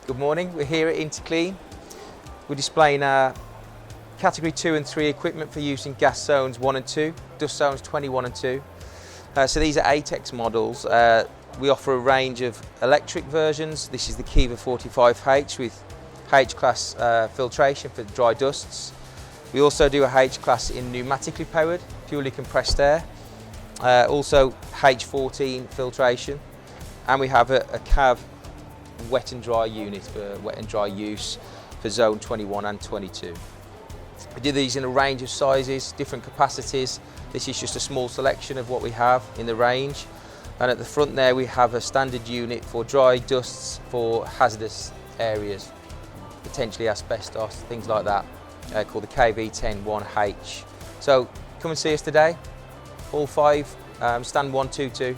Good morning, we're here at Interclean. We're displaying our Category 2 and 3 equipment for use in gas zones 1 and 2, dust zones 21 and 2. So these are ATEX models. We offer a range of electric versions. This is the Kiva 45H with H-class filtration for dry dusts. We also do a H-class in pneumatically powered, purely compressed air. Also H14 filtration. And we have a CAV wet and dry unit for wet and dry use for zone 21 and 22. We do these in a range of sizes, different capacities. This is just a small selection of what we have in the range. And at the front there we have a standard unit for dry dusts for hazardous areas, potentially asbestos, things like that, called the KV101H. So come and see us today, Hall 5, stand 122.